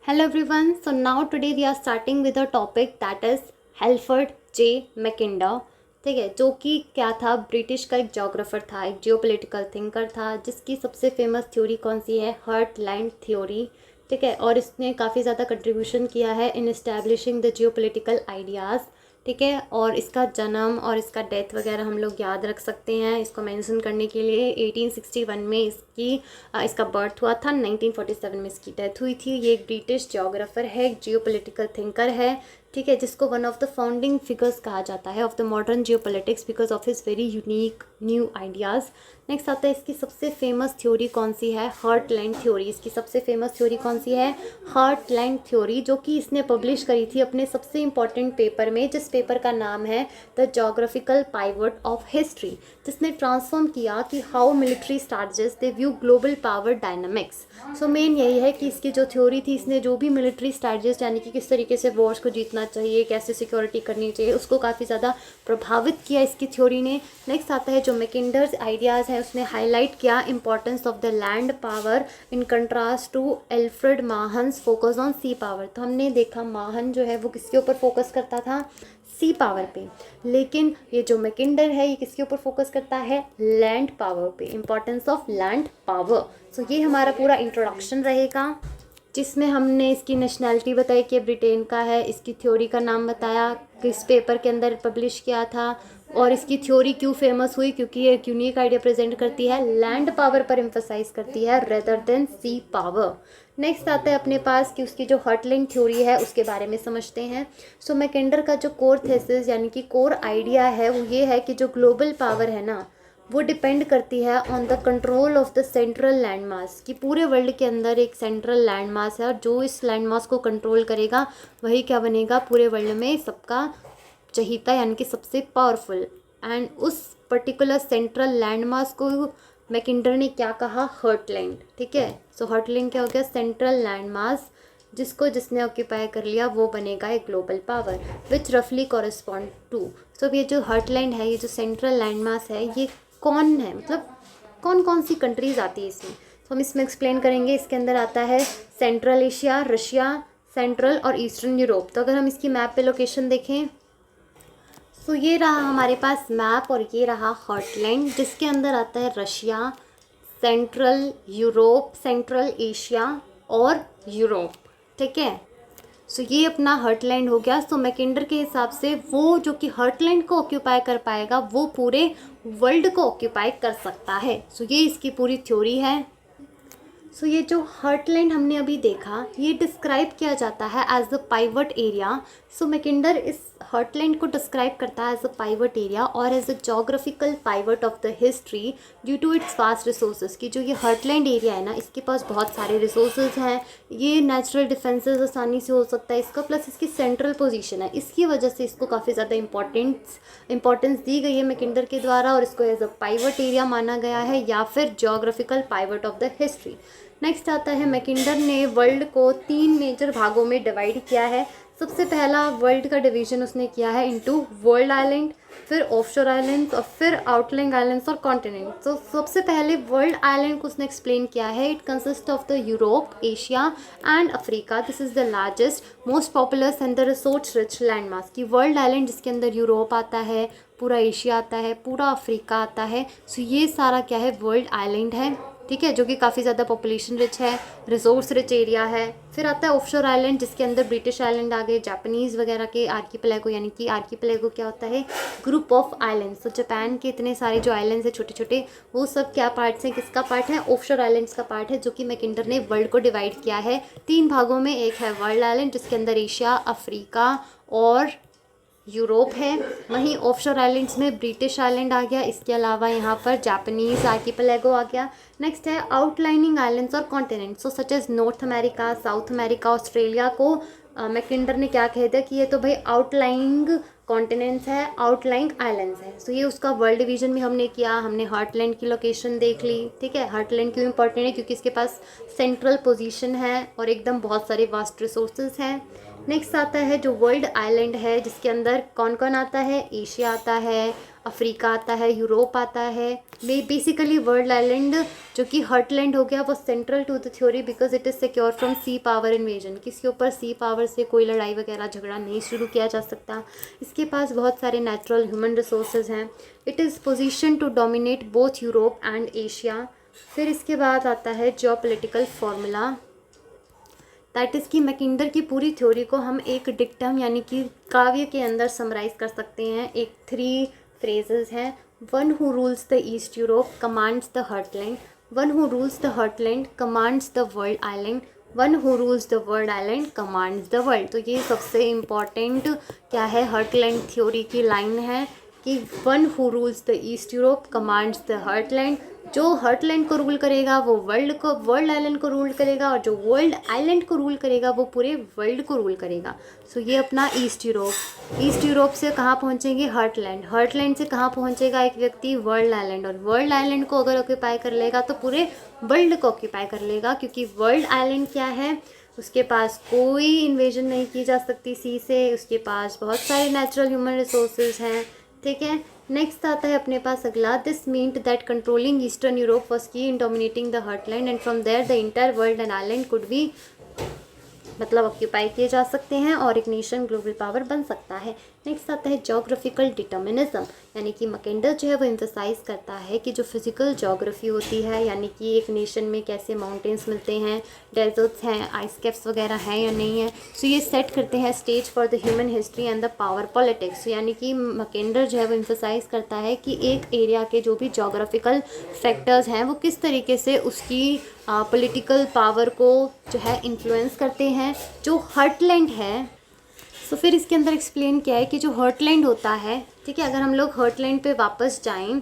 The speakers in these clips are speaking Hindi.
Hello everyone. So now today we are starting with a topic that is Halford J Mackinder. ठीक है, जो कि क्या था, ब्रिटिश का एक जोग्राफर था, एक जियोपॉलिटिकल थिंकर था, जिसकी सबसे फेमस थ्योरी कौन सी है, हार्टलैंड थ्योरी. ठीक है, और इसने काफ़ी ज़्यादा कंट्रीब्यूशन किया है इन इस्टेब्लिशिंग द जियोपॉलिटिकल आइडियाज़. ठीक है, और इसका जन्म और इसका डेथ वगैरह हम लोग याद रख सकते हैं इसको मेंशन करने के लिए. 1861 में इसका बर्थ हुआ था, 1947 में इसकी डेथ हुई थी. ये एक ब्रिटिश जियोग्राफर है, एक जियोपॉलिटिकल थिंकर है. ठीक है, जिसको one of the founding figures कहा जाता है of the modern geopolitics because of his very unique new ideas. Next आता है इसकी सबसे फेमस थ्योरी कौन सी है, हार्टलैंड थ्योरी. इसकी सबसे फेमस थ्योरी कौन सी है, हार्टलैंड थ्योरी, जो कि इसने पब्लिश करी थी अपने सबसे इंपॉर्टेंट पेपर में, जिस पेपर का नाम है the geographical pivot of history, जिसने ट्रांसफॉर्म किया कि how military strategist they view global power dynamics. So main यही है कि इसकी जो थ्योरी थी, इसने जो भी मिलिट्री स्ट्रैटेजिस्ट यानी कि किस तरीके से वॉर्स को जीतना चाहिए, कैसे सिक्योरिटी करनी चाहिए, उसको काफ़ी ज़्यादा प्रभावित किया इसकी थ्योरी ने. नेक्स्ट आता है जो मैकिंडर्स आइडियाज़ हैं, उसने हाईलाइट किया importance of the land power in contrast to Alfred Mahan's focus on sea power. तो हमने देखा माहन जो है वो किसके ऊपर फोकस करता था, सी पावर पे, लेकिन ये जो मैकिंडर है ये किसके ऊपर फोकस करता है, लैंड पावर पे, इंपॉर्टेंस ऑफ लैंड पावर. सो ये हमारा पूरा इंट्रोडक्शन रहेगा, जिसमें हमने इसकी नेशनैलिटी बताई कि ब्रिटेन का है, इसकी थ्योरी का नाम बताया, किस पेपर के अंदर पब्लिश किया था, और इसकी थ्योरी क्यों फेमस हुई, क्योंकि ये एक यूनिक आइडिया प्रेजेंट करती है, लैंड पावर पर एम्फसाइज करती है रेदर देन सी पावर. नेक्स्ट आता है अपने पास कि उसकी जो हार्टलैंड थ्योरी है उसके बारे में समझते हैं. सो मैकिंडर का जो कोर थेसिस यानी कि कोर आइडिया है वो ये है कि जो ग्लोबल पावर है ना, वो डिपेंड करती है on the control of the central land mass, कि पूरे वर्ल्ड के अंदर एक सेंट्रल लैंड मास है और जो इस लैंड मास को कंट्रोल करेगा वही क्या बनेगा, पूरे वर्ल्ड में सबका चहीता यानी कि सबसे पावरफुल. एंड उस पर्टिकुलर सेंट्रल लैंड मास को मैकिंडर ने क्या कहा, हार्टलैंड. ठीक है, सो हार्टलैंड क्या हो गया, सेंट्रल लैंड मास, जिसको जिसने ऑक्यूपाई कर लिया वो बनेगा एक ग्लोबल पावर विच रफली कॉरेस्पॉन्ड टू. सो ये जो हार्टलैंड है, ये जो सेंट्रल लैंड मास है, ये कौन है, मतलब कौन कौन सी कंट्रीज़ आती है इसमें. तो हम इसमें एक्सप्लेन करेंगे. इसके अंदर आता है सेंट्रल एशिया, रशिया, सेंट्रल और ईस्टर्न यूरोप. तो अगर हम इसकी मैप पे लोकेशन देखें तो ये रहा हमारे पास मैप और ये रहा हार्टलैंड, जिसके अंदर आता है Russia, central Europe, central Asia और यूरोप. ठीक है, सो ये अपना हार्टलैंड हो गया. सो मैकिंडर के हिसाब से वो जो कि हार्टलैंड को ऑक्यूपाई कर पाएगा वो पूरे वर्ल्ड को ऑक्यूपाई कर सकता है. सो ये इसकी पूरी थ्योरी है. सो ये जो हार्टलैंड हमने अभी देखा, ये डिस्क्राइब किया जाता है as the pivot area. So Mackinder इस हार्टलैंड को डिस्क्राइब करता है एज अ पाइवट एरिया और as a geographical pivot of the history due to its vast resources. कि जो ये हार्टलैंड एरिया है ना, इसके पास बहुत सारे रिसोर्सेज हैं, ये नेचुरल डिफेंसेस आसानी से हो सकता है इसका, प्लस इसकी सेंट्रल पोजीशन है, इसकी वजह से इसको काफ़ी ज़्यादा इंपॉर्टेंस दी गई है मैकिंडर के द्वारा, और इसको एज अ पाइवट एरिया माना गया है या फिर geographical pivot of the history. Next आता है मैकिंडर ने वर्ल्ड को 3 मेजर भागों में डिवाइड किया है. सबसे पहला वर्ल्ड का डिवीजन उसने किया है इनटू वर्ल्ड आइलैंड, फिर ऑफशोर आइलैंड्स और फिर आउटलाइंग आइलैंड्स और कॉन्टिनेंट. तो सबसे पहले वर्ल्ड आइलैंड को उसने एक्सप्लेन किया है. It consist of the Europe, Asia and Africa. This is the largest, most populous and the resource rich land mass. की वर्ल्ड आइलैंड जिसके अंदर यूरोप आता है, पूरा एशिया आता है, पूरा अफ्रीका आता है. सो ये सारा क्या है, वर्ल्ड आइलैंड है. ठीक है, जो कि काफ़ी ज़्यादा पॉपुलेशन रिच है, रिसोर्स रिच एरिया है. फिर आता है ऑफशोर आइलैंड, जिसके अंदर ब्रिटिश आइलैंड आ गए, जापानीज़ वगैरह के आर्कीपेलागो, यानी कि आर्कीपेलागो क्या होता है, ग्रुप ऑफ आइलैंड्स. तो जापान के इतने सारे जो आइलैंड्स हैं छोटे छोटे, वो सब क्या पार्ट्स हैं, किसका पार्ट है, ऑफशोर आइलैंड्स का पार्ट है, जो कि मैकिंडर ने वर्ल्ड को डिवाइड किया है 3 भागों में. एक है वर्ल्ड आइलैंड जिसके अंदर एशिया, अफ्रीका और यूरोप है. वहीं ऑफशोर आइलैंड्स में ब्रिटिश आइलैंड आ गया, इसके अलावा यहाँ पर जापानीज़ आर्कीपेलागो आ गया. नेक्स्ट है आउटलाइनिंग आइलैंड्स और continents. So such as North America, South America, Australia को मैकिंडर ने क्या कह दिया कि ये तो भाई आउटलाइंग कॉन्टिनेंट्स है, आउटलाइंग आइलैंड्स है. सो ये उसका वर्ल्ड डिवीजन भी हमने किया. हमने हार्टलैंड की लोकेशन देख ली. ठीक है, हार्टलैंड क्यों इंपॉर्टेंट है, क्योंकि इसके पास सेंट्रल पोजीशन है और एकदम बहुत सारे वास्ट रिसोर्सेज हैं. नेक्स्ट आता है जो वर्ल्ड आइलैंड है, जिसके अंदर कौन कौन आता है, एशिया आता है, अफ्रीका आता है, यूरोप आता है। बेसिकली वर्ल्ड आइलैंड जो कि हर्टलैंड हो गया वो central to the theory because it is secure from sea power invasion. किसी ऊपर सी पावर से कोई लड़ाई वगैरह झगड़ा नहीं शुरू किया जा सकता। इसके पास बहुत सारे नेचुरल ह्यूमन रिसोर्सेज हैं। It is position to dominate both Europe and Asia. फिर इसके बाद आता है जियोपॉलिटिकल फार्मूला, दैट इज़ कि मैकिंडर की पूरी थ्योरी को हम एक डिक्टम यानी कि काव्य के अंदर समराइज कर सकते हैं। एक 3 फ्रेजेस हैं। One who rules the east Europe commands the heartland, one who rules the heartland commands the world island, one who rules the world island commands the world. तो ये सबसे इम्पॉर्टेंट क्या है, हर्टलैंड थ्योरी की लाइन है कि one who rules the east Europe commands the heartland. जो हर्टलैंड को रूल करेगा वो वर्ल्ड आइलैंड को रूल करेगा, और जो वर्ल्ड आइलैंड को रूल करेगा वो पूरे वर्ल्ड को रूल करेगा। सो ये अपना ईस्ट यूरोप से कहाँ पहुँचेंगे, हर्टलैंड से कहाँ पहुँचेगा एक व्यक्ति, वर्ल्ड आइलैंड, और वर्ल्ड आइलैंड को अगर ऑक्यूपाई कर लेगा तो पूरे वर्ल्ड को ऑक्यूपाई कर लेगा, क्योंकि वर्ल्ड आइलैंड क्या है, उसके पास कोई इन्वेजन नहीं की जा सकती सी से, उसके पास बहुत सारे नेचुरल ह्यूमन रिसोर्सेज हैं। ठीक है, नेक्स्ट आता है अपने पास अगला, this meant that controlling Eastern Europe was key in dominating the heartland and from there the entire world and island could be मतलब ऑक्यूपाई किए जा सकते हैं और एक नेशन ग्लोबल पावर बन सकता है। नेक्स्ट आता है जोग्राफिकल डिटर्मिनिज्म, यानी कि मैकिंडर जो है वो एम्फसाइज करता है कि जो फिजिकल जोग्राफी होती है, यानी कि एक नेशन में कैसे माउंटेन्स मिलते हैं, डेजर्ट्स हैं, आइस कैप्स वगैरह हैं या नहीं है, सो ये सेट करते हैं stage for the human history and the power politics. यानी कि मैकिंडर जो है वो एम्फसाइज करता है कि एक एरिया के जो भी जोग्राफिकल फैक्टर्स हैं वो किस तरीके से उसकी पॉलिटिकल पावर को जो है इन्फ्लुएंस करते हैं। जो हर्टलैंड है, तो फिर इसके अंदर एक्सप्लेन किया है कि जो हर्टलैंड होता है, ठीक है, अगर हम लोग हर्टलैंड पे वापस जाएं,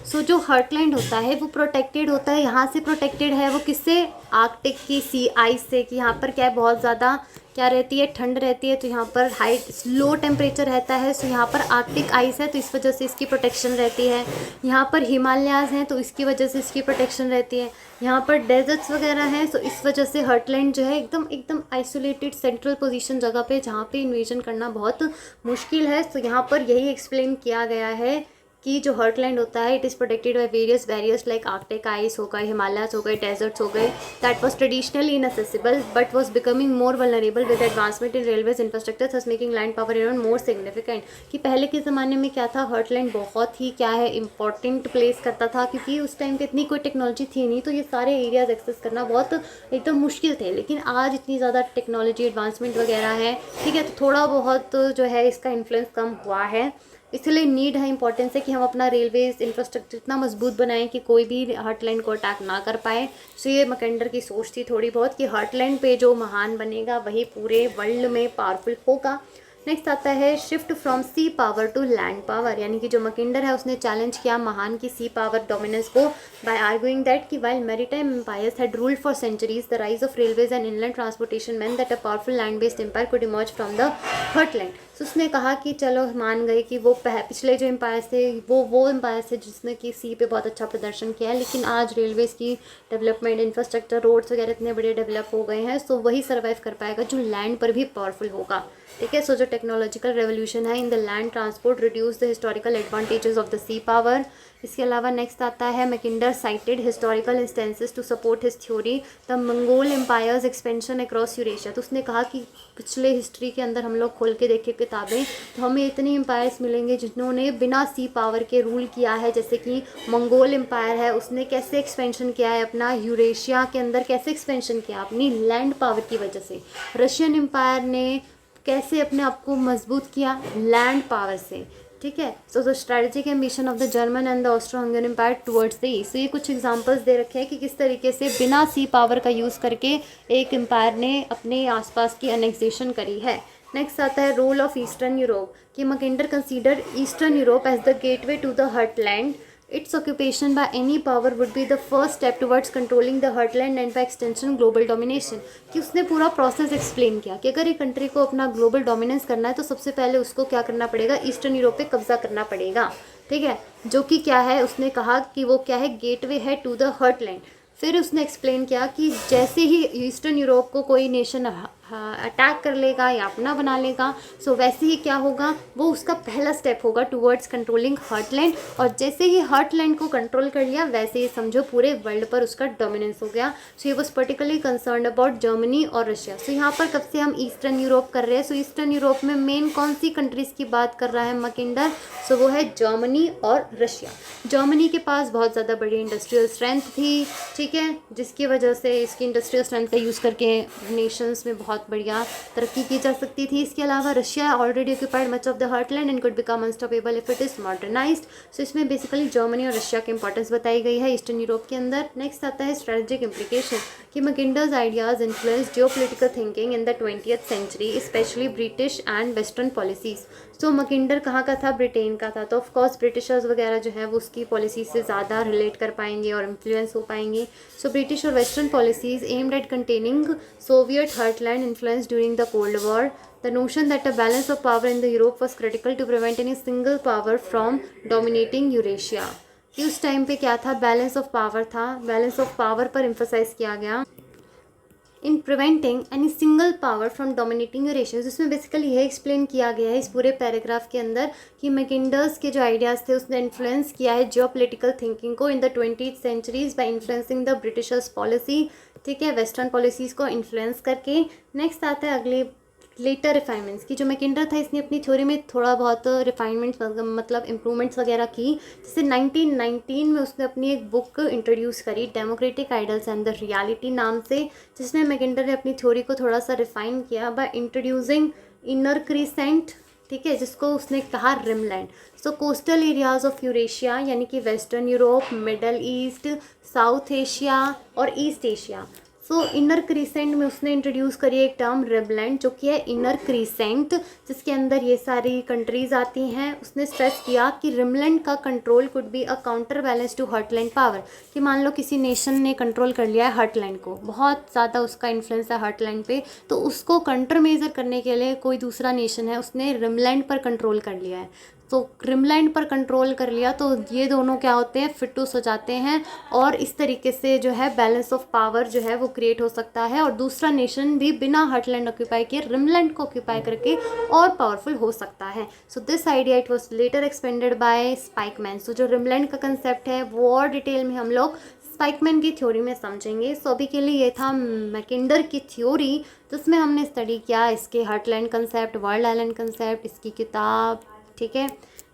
सो जो हर्टलैंड होता है वो प्रोटेक्टेड होता है। यहाँ से प्रोटेक्टेड है वो किससे, आर्कटिक की सी आइस से, कि यहाँ पर क्या है बहुत ज़्यादा क्या रहती है, ठंड रहती है, तो यहाँ पर हाई लो टेम्परेचर रहता है, सो यहाँ पर आर्कटिक आइस है तो इस वजह से इसकी प्रोटेक्शन रहती है। यहाँ पर हिमालयाज़ हैं तो इसकी वजह से इसकी प्रोटेक्शन रहती है। यहाँ पर डेजर्ट्स वगैरह हैं, तो इस वजह से हर्टलैंड जो है एकदम आइसोलेटेड सेंट्रल पोजीशन जगह पे, जहाँ पे इन्वेजन करना बहुत मुश्किल है। तो यहाँ पर यही एक्सप्लेन किया गया है कि जो हर्टलैंड होता है it is protected by various barriers like Arctic ice हो गए, हिमालयाज हो गए, डेजर्ट्स हो गए, that was traditionally इनएसेसिबल but was becoming more vulnerable with advancement in railways infrastructure thus making land power even more significant. कि पहले के ज़माने में क्या था, हर्टलैंड बहुत ही क्या है इंपॉर्टेंट प्लेस करता था, क्योंकि उस टाइम पे इतनी कोई टेक्नोलॉजी थी नहीं, तो ये सारे एरियाज एक्सेस करना बहुत एकदम मुश्किल थे। लेकिन आज इतनी ज़्यादा टेक्नोलॉजी एडवांसमेंट वगैरह है, ठीक है, तो थोड़ा बहुत जो है इसका इन्फ्लुएंस कम हुआ है। इसलिए नीड है, इंपॉर्टेंस है कि हम अपना रेलवेज इंफ्रास्ट्रक्चर इतना मजबूत बनाएं कि कोई भी हर्टलैंड को अटैक ना कर पाए। सो ये मैकिंडर की सोच थी थोड़ी बहुत कि हर्टलैंड पे जो महान बनेगा वही पूरे वर्ल्ड में पावरफुल होगा। नेक्स्ट आता है shift from sea power to land power, यानी कि जो मैकिंडर है उसने चैलेंज किया महान की सी पावर डोमिनेंस को बाय आर्गुइंग दैट कि while maritime empires had ruled for centuries the rise of railways and inland transportation meant that a powerful land based empire could emerge from the heartland. तो उसने कहा कि चलो मान गए कि वो पिछले जो एम्पायर्स थे वो एम्पायर्स थे जिसने कि सी पे बहुत अच्छा प्रदर्शन किया है, लेकिन आज रेलवेज की डेवलपमेंट, इंफ्रास्ट्रक्चर, रोड्स वगैरह इतने बड़े डेवलप हो गए हैं, सो वही सर्वाइव कर पाएगा जो लैंड पर भी पावरफुल होगा। ठीक है, सो जो टेक्नोलॉजिकल रेवोल्यूशन है in the land transport reduce the historical advantages of the sea power. इसके अलावा नेक्स्ट आता है Mackinder cited historical instances to support his theory the Mongol empires expansion across Eurasia. तो उसने कहा कि पिछले हिस्ट्री के अंदर हम लोग खोल के देखें किताबें तो हमें इतने एम्पायर्स मिलेंगे जिन्होंने बिना सी पावर के रूल किया है, जैसे कि मंगोल एम्पायर है, उसने कैसे एक्सपेंशन किया है अपना यूरेशिया के अंदर, कैसे एक्सपेंशन किया अपनी लैंड पावर की वजह से। रशियन एम्पायर ने कैसे अपने आप को मजबूत किया, लैंड पावर से। ठीक है, so the strategic ambition of the German and the Austro Hungarian empire towards the east. ये कुछ एग्जांपल्स दे रखे हैं कि किस तरीके से बिना सी पावर का यूज़ करके एक एम्पायर ने अपने आसपास की अनेक्सेशन करी है। नेक्स्ट आता है रोल ऑफ ईस्टर्न यूरोप, कि Mackinder consider eastern Europe as the gateway to the heartland. Its occupation by any power would be the first step towards controlling the heartland and by extension global domination। कि उसने पूरा प्रोसेस एक्सप्लेन किया कि अगर एक कंट्री को अपना ग्लोबल डोमिनेंस करना है तो सबसे पहले उसको क्या करना पड़ेगा, ईस्टर्न यूरोप पे कब्जा करना पड़ेगा। ठीक है, जो कि क्या है, उसने कहा कि वो क्या है, गेटवे है टू द हर्टलैंड। फिर उसने एक्सप्लेन किया कि जैसे ही ईस्टर्न यूरोप को कोई नेशन अटैक कर लेगा या अपना बना लेगा। सो वैसे ही क्या होगा, वो उसका पहला स्टेप होगा टूवर्ड्स कंट्रोलिंग हार्टलैंड। और जैसे ही हार्टलैंड को कंट्रोल कर लिया, वैसे ही समझो पूरे वर्ल्ड पर उसका डोमिनेंस हो गया। सो ये was particularly concern about Germany और रशिया। सो यहाँ पर कब से हम ईस्टर्न यूरोप कर रहे हैं। सो ईस्टर्न यूरोप में मेन कौन सी कंट्रीज़ की बात कर रहा है मैकिंडर। सो वो है जर्मनी और रशिया। जर्मनी के पास बहुत ज़्यादा बड़ी इंडस्ट्रियल स्ट्रेंथ थी, ठीक है, जिसकी वजह से इसकी इंडस्ट्रियल स्ट्रेंथ का यूज़ करके नेशंस में बहुत बढ़िया तरक्की की जा सकती थी। इसके अलावा Russia already occupied much of the heartland and could become unstoppable if it is modernised. So इसमें बेसिकली जर्मनी और रशिया की इंपॉर्टेंस बताई गई है ईस्टर्न यूरोप के अंदर। नेक्स्ट आता है स्ट्रेटेजिक इम्प्लीकेशन कि Mackinder's ideas influence geopolitical thinking in the 20th century, especially British and Western policies. So Mackinder कहाँ का था, ब्रिटेन का था, तो ऑफ कोर्स ब्रिटिशर्स वगैरह जो है वो उसकी पॉलिसी से ज़्यादा रिलेट कर पाएंगे और इन्फ्लुएंस हो पाएंगे। सो ब्रिटिश और western policies aimed at containing Soviet heartland influence during the cold war. The notion that a balance of power in the Europe was critical to prevent any single power from dominating Eurasia। कि उस टाइम पे क्या था, बैलेंस ऑफ पावर था, बैलेंस ऑफ पावर पर एम्फोसाइज किया गया in preventing any single power from dominating Eurasia. जिसमें बेसिकली यह एक्सप्लेन किया गया है इस पूरे पैराग्राफ के अंदर कि मैकिंडर्स के जो आइडियाज़ थे उसने इन्फ्लुएंस किया है जियोपॉलिटिकल थिंकिंग को in the 20th centuries by influencing the Britishers policy, ठीक है, वेस्टर्न पॉलिसीज़ को इन्फ्लुएंस करके। नेक्स्ट आता है अगले लेटर रिफाइनमेंट्स की। जो मैकिंडर था इसने अपनी थ्योरी में थोड़ा बहुत रिफाइनमेंट्स मतलब इम्प्रूवमेंट्स वगैरह की। जैसे 1919 में उसने अपनी एक बुक इंट्रोड्यूस करी democratic idols and the reality नाम से, जिसमें मैकिंडर ने अपनी थ्योरी को थोड़ा सा रिफाइन किया बाय इंट्रोड्यूसिंग इनर क्रीसेंट, ठीक है, जिसको उसने कहा rimland. So coastal areas of Eurasia यानी कि Western Europe, Middle East, South Asia और East Asia. So inner crescent में उसने इंट्रोड्यूस करी एक टर्म रिमलैंड, जो कि है इनर क्रीसेंट, जिसके अंदर ये सारी कंट्रीज़ आती हैं। उसने स्ट्रेस किया कि रिमलैंड का control could be a counter balance to heartland power. कि मान लो किसी नेशन ने कंट्रोल कर लिया है हार्टलैंड को, बहुत ज़्यादा उसका इन्फ्लुएंस है हार्टलैंड पे, तो उसको कंटर मेजर करने के लिए कोई दूसरा नेशन है उसने रिमलैंड पर कंट्रोल कर लिया है। तो रिमलैंड पर कंट्रोल कर लिया तो ये दोनों क्या होते हैं, फिटूस हो जाते हैं, और इस तरीके से जो है बैलेंस ऑफ पावर जो है वो क्रिएट हो सकता है, और दूसरा नेशन भी बिना हार्टलैंड ऑक्यूपाई किए रिमलैंड को ऑक्यूपाई करके और पावरफुल हो सकता है। So this idea it was later expanded by Spykman. So जो रिमलैंड का कंसेप्ट है वो और डिटेल में हम लोग स्पाइकमैन की थ्योरी में समझेंगे। सो अभी के लिए ये था मैकिंडर की थ्योरी, जिसमें हमने स्टडी किया इसके heartland concept, world island concept, इसकी किताब, ठीक है।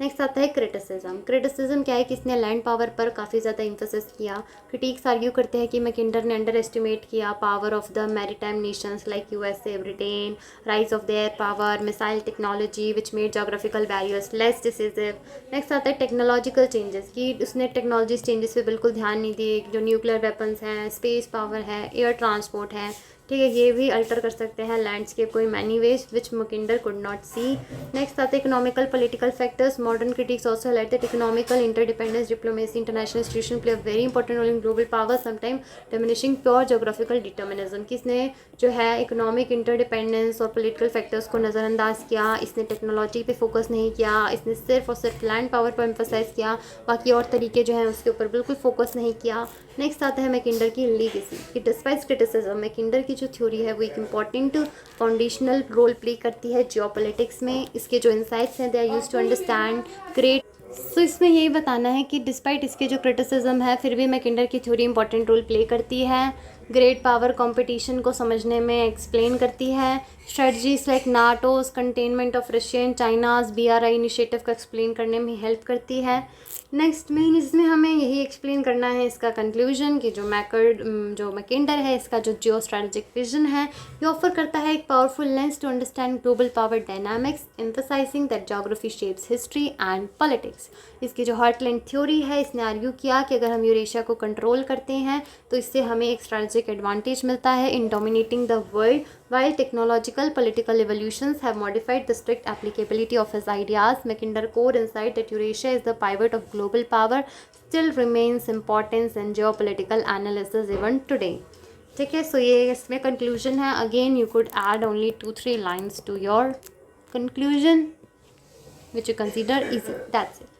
नेक्स्ट आता है क्रिटिसिज्म। क्रिटिसिज्म क्या है कि इसने लैंड पावर पर काफ़ी ज़्यादा इंफोसिस किया। क्रिटिक्स आर्ग्यू करते हैं कि मैकिंडर ने अंडर एस्टिमेट किया power of the maritime Nations like USA, Britain, rise of their power, missile technology which made geographical barriers less decisive. Next आता है टेक्नोलॉजिकल चेंजेस, कि उसने टेक्नोलॉजी चेंजेस पे बिल्कुल ध्यान नहीं दिए। जो न्यूक्लियर वेपन्स हैं, स्पेस पावर है, एयर ट्रांसपोर्ट है, ठीक है, ये भी अल्टर कर सकते हैं लैंडस्केप को in many ways which Mackinder could not see. Next आते हैं economical political factors. Modern critics also highlight that economical interdependence, diplomacy, international institution play a very important role in global power, sometime diminishing pure geographical determinism. कि इसने जो है इकोनॉमिक इंटरडिपेंडेंस और पॉलिटिकल फैक्टर्स को नज़रअंदाज किया, इसने टेक्नोलॉजी पे फोकस नहीं किया, इसने सिर्फ और सिर्फ लैंड पावर पर एम्फोसाइज किया, बाकी और तरीके जो हैं उसके ऊपर बिल्कुल फोकस नहीं किया। नेक्स्ट आता है मैकिंडर की लीगेसी, कि डिस्पाइट क्रिटिसिज्म मैकिंडर की जो थ्योरी है वो एक इंपॉर्टेंट फाउंडेशनल रोल प्ले करती है जियोपॉलिटिक्स में। इसके जो इंसाइट्स हैं they are used to understand great. So इसमें यही बताना है कि डिस्पाइट इसके जो क्रिटिसिज्म है फिर भी मैकिंडर की थ्योरी इंपॉर्टेंट रोल प्ले करती है। ग्रेट पावर कंपटीशन को समझने में एक्सप्लेन करती है। Strategies like नाटोज containment of Russia and China's BRI initiative को एक्सप्लेन करने में हेल्प करती है। नेक्स्ट मेन इसमें हमें यही एक्सप्लेन करना है इसका कंक्लूजन, कि जो मैकिंडर है इसका जो जियो स्ट्रेटेजिक विजन है ये ऑफर करता है एक powerful lens to understand global power dynamics, emphasizing that geography shapes history and politics. इसकी जो हार्टलैंड थ्योरी है इसने आर्ग्यू किया कि अगर हम यूरेशिया को कंट्रोल करते हैं तो इससे हमें एक स्ट्रेटेजिक एडवांटेज मिलता है in dominating the world, while technological political evolutions have modified the strict applicability of his ideas. Mackinder core insight that Eurasia is the pivot of global power still remains importance in geopolitical analysis even today. ठीक है, सो ये इसमें कंक्लूजन है। Again you could add only 2-3 lines to your conclusion which you consider easy. That's it.